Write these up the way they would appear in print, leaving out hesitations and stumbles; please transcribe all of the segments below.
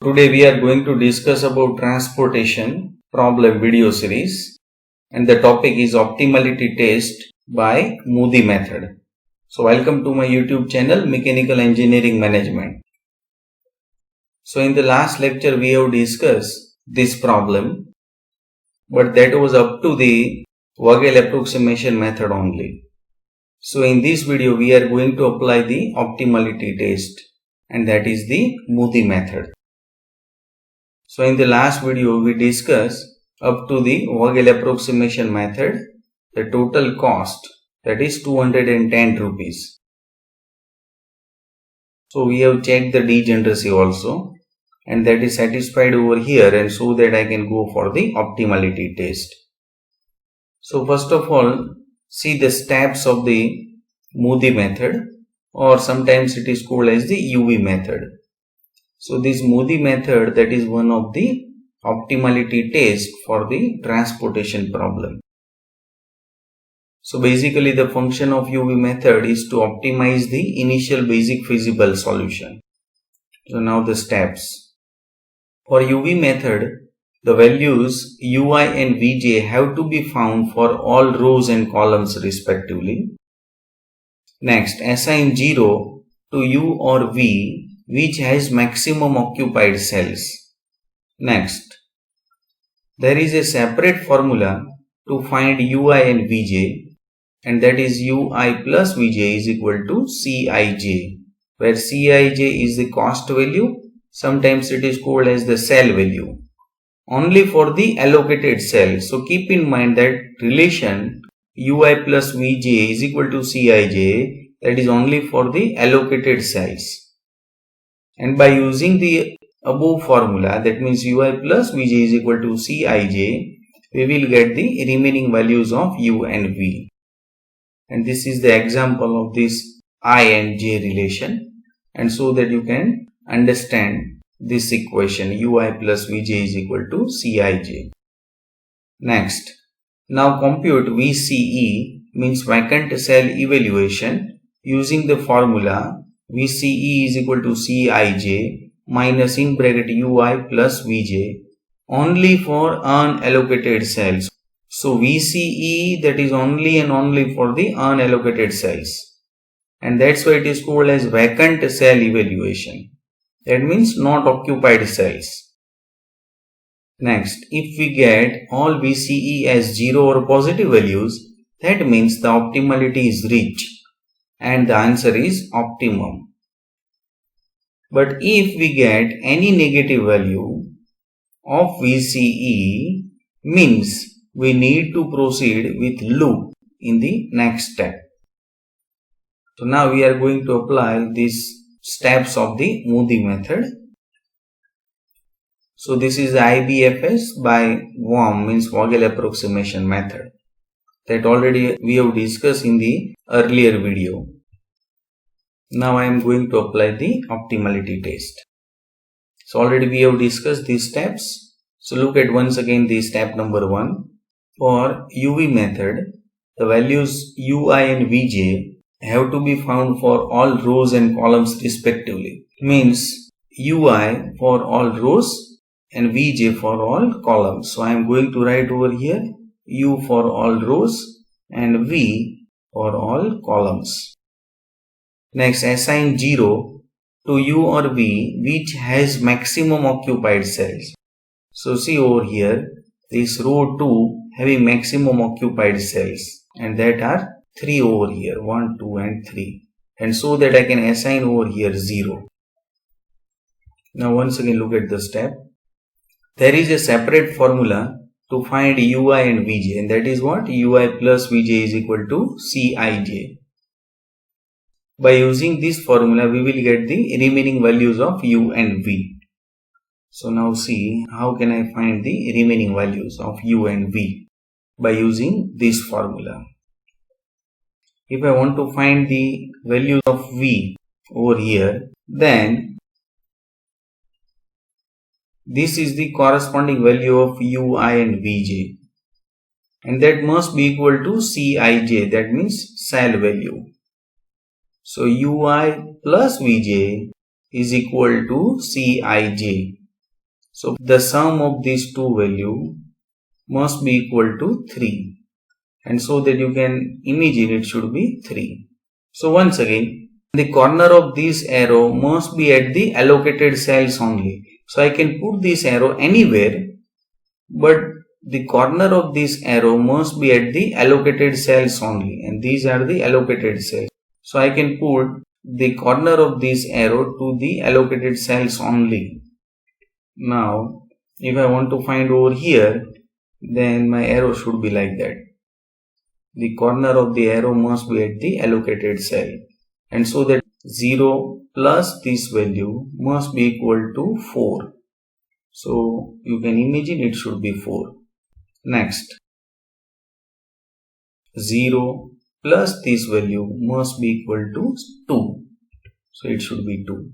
Today we are going to discuss about transportation problem video series, and the topic is optimality test by Moody method. So welcome to my YouTube channel Mechanical Engineering Management. So in the last lecture we have discussed this problem, but that was up to the Vogel approximation method only. So in this video we are going to apply the optimality test, and that is the Moody method. So in the last video we discussed up to the Vogel approximation method, the total cost, that is 210 rupees. So we have checked the degeneracy also, and that is satisfied over here, and so that I can go for the optimality test. So first of all, see the steps of the Moody method, or sometimes it is called as the UV method. So this Moody method, that is one of the optimality test for the transportation problem. So basically the function of UV method is to optimize the initial basic feasible solution. So now the steps. For UV method, the values Ui and Vj have to be found for all rows and columns respectively. Next, assign 0 to U or V which has maximum occupied cells. Next, there is a separate formula to find Ui and Vj, and that is Ui plus Vj is equal to Cij, where Cij is the cost value, sometimes it is called as the cell value, only for the allocated cell. So keep in mind that relation Ui plus Vj is equal to Cij, that is only for the allocated cells. And by using the above formula, that means Ui plus Vj is equal to Cij, we will get the remaining values of U and V. And this is the example of this I and J relation, and so that you can understand this equation Ui plus Vj is equal to Cij. Next, now compute VCE, means vacant cell evaluation, using the formula VCE is equal to Cij minus in bracket Ui plus Vj only for unallocated cells. So VCE, that is only and only for the unallocated cells, and that's why it is called as vacant cell evaluation. That means not occupied cells. Next, if we get all VCE as 0 or positive values, that means the optimality is reached, and the answer is optimum. But if we get any negative value of VCE, means we need to proceed with loop in the next step. So now we are going to apply these steps of the Moody method. So this is the IBFS by VAM, means Vogel approximation method, that already we have discussed in the earlier video. Now I am going to apply the optimality test. So already we have discussed these steps. So look at once again the step number 1. For UV method, the values Ui and Vj have to be found for all rows and columns respectively. Means Ui for all rows and Vj for all columns. So I am going to write over here U for all rows and V for all columns. Next, assign 0 to U or V which has maximum occupied cells. So see over here, this row 2 having maximum occupied cells, and that are 3 over here, 1, 2 and 3, and so that I can assign over here 0. Now once again look at the step. There is a separate formula to find Ui and Vj, and that is what? Ui plus Vj is equal to Cij. By using this formula, we will get the remaining values of U and V. So now see how can I find the remaining values of U and V by using this formula. If I want to find the values of V over here, then this is the corresponding value of Ui and Vj, and that must be equal to Cij, that means cell value. So Ui plus Vj is equal to Cij. So the sum of these two values must be equal to 3. And so that you can imagine it should be 3. So once again, the corner of this arrow must be at the allocated cells only. So I can put this arrow anywhere, but the corner of this arrow must be at the allocated cells only, and these are the allocated cells. So I can put the corner of this arrow to the allocated cells only. Now if I want to find over here, then my arrow should be like that. The corner of the arrow must be at the allocated cell, and so that 0 plus this value must be equal to 4. So you can imagine it should be 4. Next, 0 plus this value must be equal to 2. So it should be 2.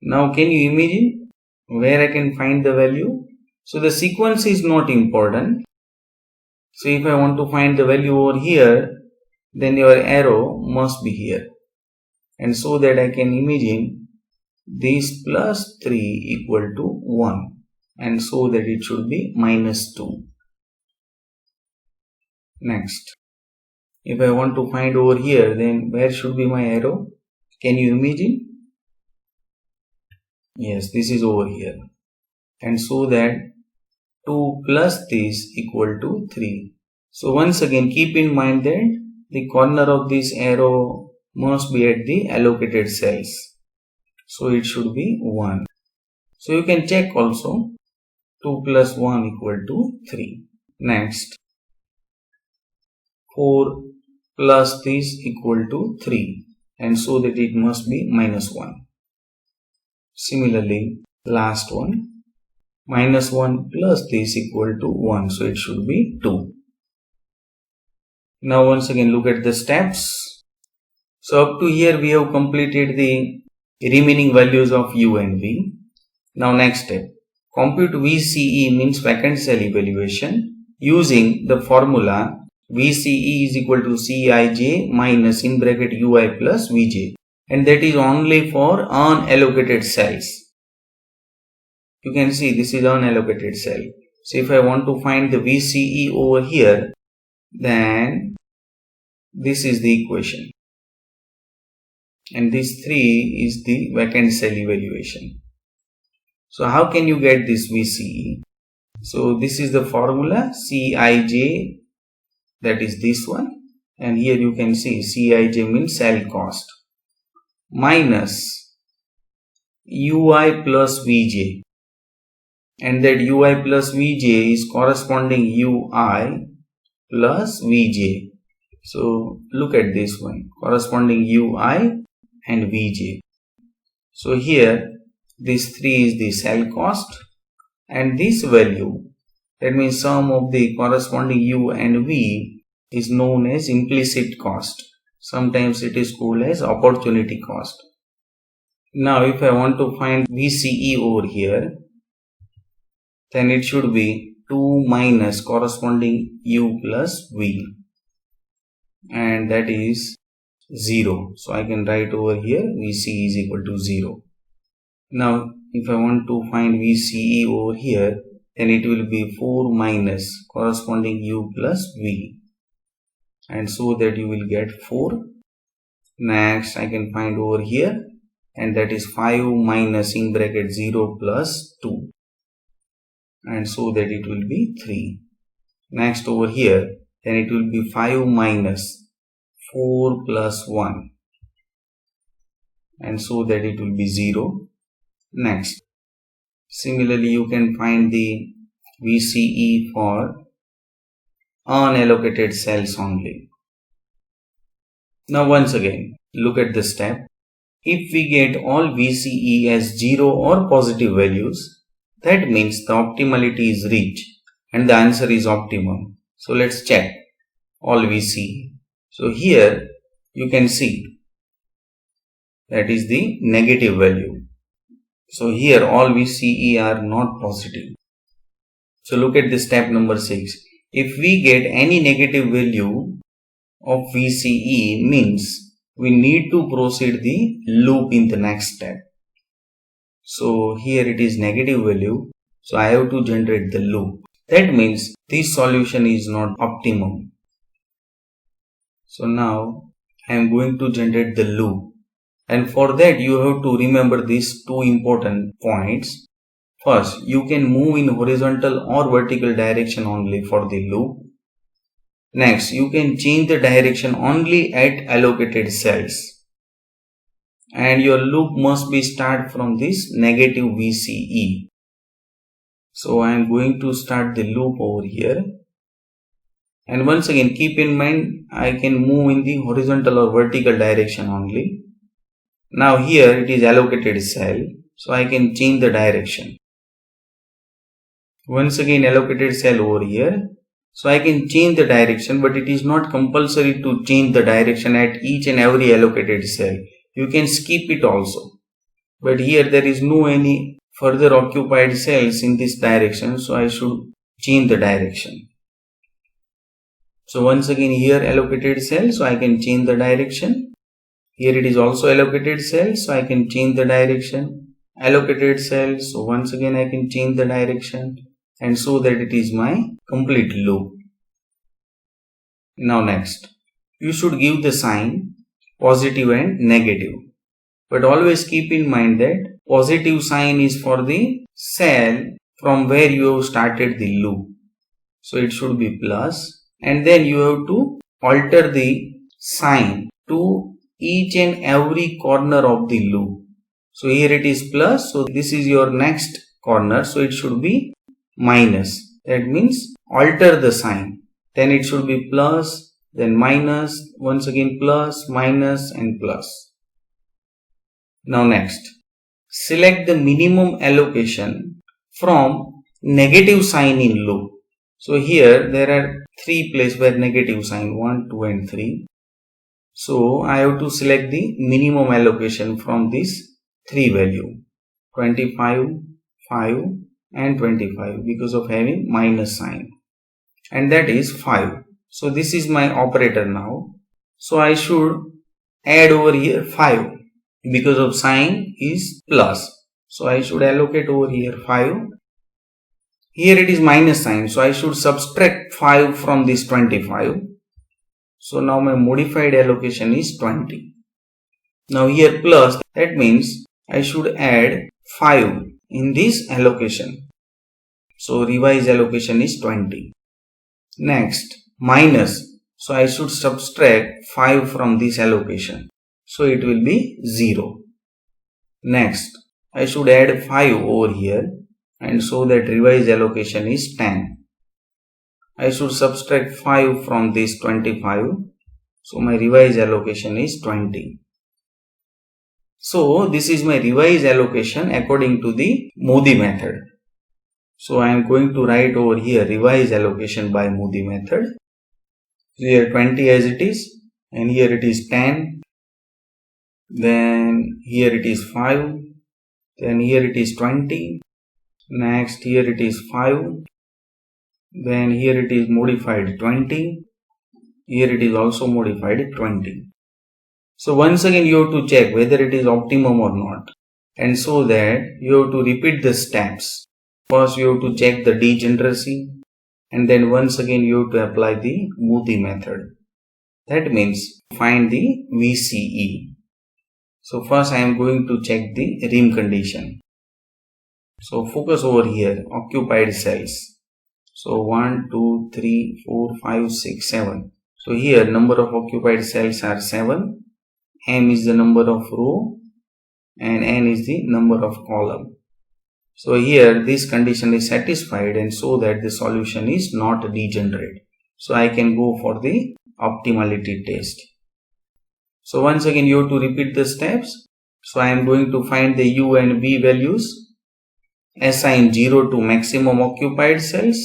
Now can you imagine where I can find the value? So the sequence is not important. So if I want to find the value over here, then your arrow must be here. And so that I can imagine this plus 3 equal to 1. And so that it should be minus 2. Next, if I want to find over here, then where should be my arrow? Can you imagine? Yes, this is over here. And so that 2 plus this equal to 3. So once again, keep in mind that the corner of this arrow must be at the allocated cells. So it should be 1. So you can check also, 2 plus 1 equal to 3. Next, 4 plus this equal to 3, and so that it must be minus 1. Similarly, last one, minus 1 plus this equal to 1, so it should be 2. Now once again look at the steps. So up to here we have completed the remaining values of U and V. Now next step, compute VCE, means vacant cell evaluation, using the formula VCE is equal to Cij minus in bracket Ui plus Vj, and that is only for unallocated cells. You can see this is unallocated cell. So if I want to find the VCE over here, then this is the equation, and this 3 is the vacant cell evaluation. So how can you get this VCE? So this is the formula Cij, that is this one, and here you can see Cij means cell cost, minus Ui plus Vj, and that Ui plus Vj is corresponding Ui plus Vj. So look at this one, corresponding Ui and Vj. So here this 3 is the cell cost, and this value, that means sum of the corresponding U and V, is known as implicit cost. Sometimes it is called as opportunity cost. Now if I want to find VCE over here, then it should be 2 minus corresponding U plus V, and that is 0. So I can write over here VCE is equal to 0. Now if I want to find VCE over here, then it will be 4 minus corresponding U plus V, and so that you will get 4. Next I can find over here, and that is 5 minus in bracket 0 plus 2, and so that it will be 3. Next over here, then it will be 5 minus 4 plus 1, and so that it will be 0. Next, similarly you can find the VCE for unallocated cells only. Now once again, look at the step. If we get all VCE as 0 or positive values, that means the optimality is reached and the answer is optimum. So let's check all VCE. So here you can see that is the negative value. So here all VCE are not positive. So look at the step number 6. If we get any negative value of VCE, means we need to proceed the loop in the next step. So here it is negative value. So I have to generate the loop. That means this solution is not optimum. So now I am going to generate the loop. And for that you have to remember these two important points. First, you can move in horizontal or vertical direction only for the loop. Next, you can change the direction only at allocated cells. And your loop must be start from this negative VCE. So I am going to start the loop over here. And once again, keep in mind, I can move in the horizontal or vertical direction only. Now here it is allocated cell. So I can change the direction. Once again, allocated cell over here. So I can change the direction, but it is not compulsory to change the direction at each and every allocated cell. You can skip it also. But here there is no any further occupied cells in this direction. So I should change the direction. So once again here allocated cell. So I can change the direction. Here it is also allocated cell. So I can change the direction. Allocated cell. So once again I can change the direction. And so that it is my complete loop. Now next, you should give the sign positive and negative. But always keep in mind that positive sign is for the cell from where you have started the loop. So it should be plus, and then you have to alter the sign to each and every corner of the loop. So here it is plus, so this is your next corner, so it should be minus. That means alter the sign. Then it should be plus, then minus, once again plus, minus and plus. Now next, select the minimum allocation from negative sign in loop. So here there are three places where negative sign 1, 2 and 3. So I have to select the minimum allocation from this three value 25, 5 and 25 because of having minus sign, and that is 5. So this is my operator now. So I should add over here 5 because of sign is plus. So I should allocate over here 5. Here it is minus sign. So I should subtract 5 from this 25. So now my modified allocation is 20. Now here plus, that means I should add 5 in this allocation. So revised allocation is 20. Next, minus. So I should subtract 5 from this allocation. So it will be 0. Next, I should add 5 over here, and so that revised allocation is 10. I should subtract 5 from this 25. So my revised allocation is 20. So this is my revised allocation according to the Modi method. So I am going to write over here revised allocation by Modi method. Here 20 as it is, and here it is 10. Then here it is 5. Then here it is 20. Next here it is 5. Then here it is modified 20. Here it is also modified 20. So once again you have to check whether it is optimum or not. And so that you have to repeat the steps. First you have to check the degeneracy. And then once again you have to apply the Modi method. That means find the VCE. So first I am going to check the rim condition. So focus over here, occupied cells. So 1, 2, 3, 4, 5, 6, 7. So here number of occupied cells are 7. M is the number of row and N is the number of column. So here this condition is satisfied, and so that the solution is not degenerate. So I can go for the optimality test. So once again you have to repeat the steps. So I am going to find the U and V values. Assign 0 to maximum occupied cells.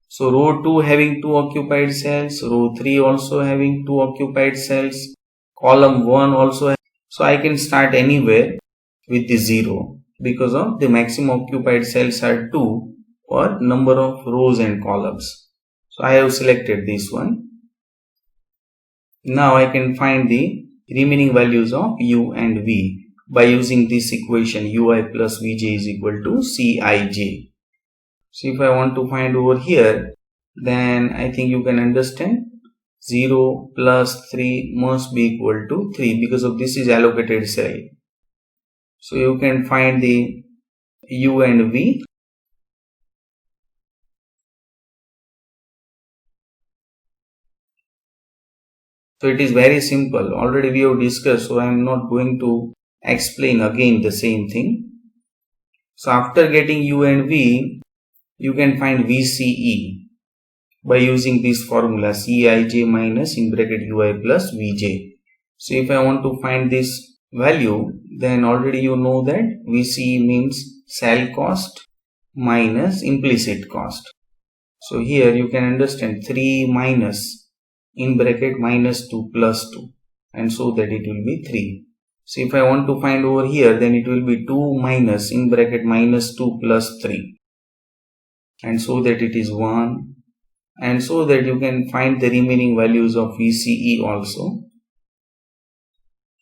So row 2 having 2 occupied cells, row 3 also having 2 occupied cells, column 1 also. So I can start anywhere with the 0 because of the maximum occupied cells are 2 for number of rows and columns. So I have selected this one. Now I can find the remaining values of U and V. by using this equation ui plus vj is equal to Cij. So if I want to find over here, then I think you can understand 0 plus 3 must be equal to 3 because of this is allocated cell. So you can find the u and v. So it is very simple. Already we have discussed, so I am not going to explain again the same thing. So after getting u and v, you can find VCE by using this formula Cij minus in bracket ui plus vj. So if I want to find this value, then already you know that VCE means cell cost minus implicit cost. So here you can understand 3 minus in bracket minus 2 plus 2, and so that it will be 3. So if I want to find over here, then it will be 2 minus in bracket minus 2 plus 3, and so that it is 1, and so that you can find the remaining values of VCE also.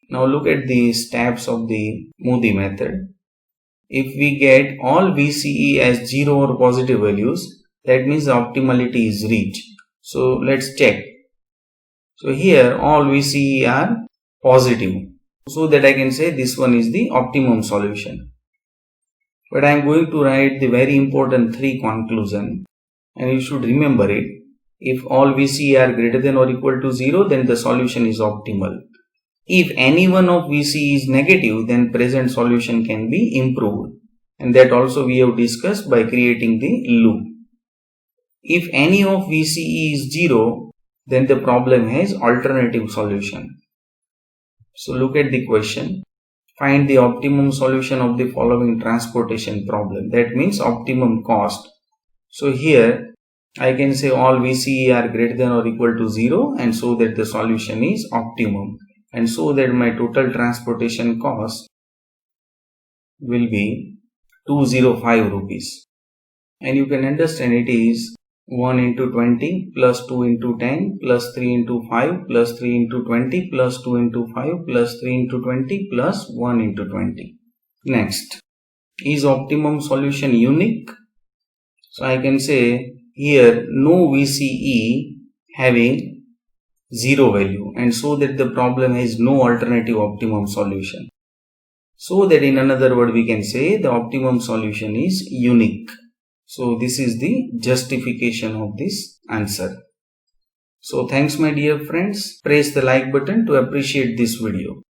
Now look at the steps of the Modi method. If we get all VCE as 0 or positive values, that means the optimality is reached. So let's check. So here all VCE are positive, so that I can say this one is the optimum solution. But I am going to write the very important 3 conclusion, and you should remember it. If all VCE are greater than or equal to 0, then the solution is optimal. If any one of VCE is negative, then present solution can be improved, and that also we have discussed by creating the loop. If any of VCE is 0, then the problem has alternative solution. So look at the question. Find the optimum solution of the following transportation problem. That means optimum cost. So here I can say all VCE are greater than or equal to 0, and so that the solution is optimum, and so that my total transportation cost will be 205 rupees. And you can understand it is 1 into 20 plus 2 into 10 plus 3 into 5 plus 3 into 20 plus 2 into 5 plus 3 into 20 plus 1 into 20. Next, is optimum solution unique? So I can say here no VCE having 0 value, and so that the problem has no alternative optimum solution. So that in another word we can say the optimum solution is unique. So this is the justification of this answer. So thanks my dear friends. Press the like button to appreciate this video.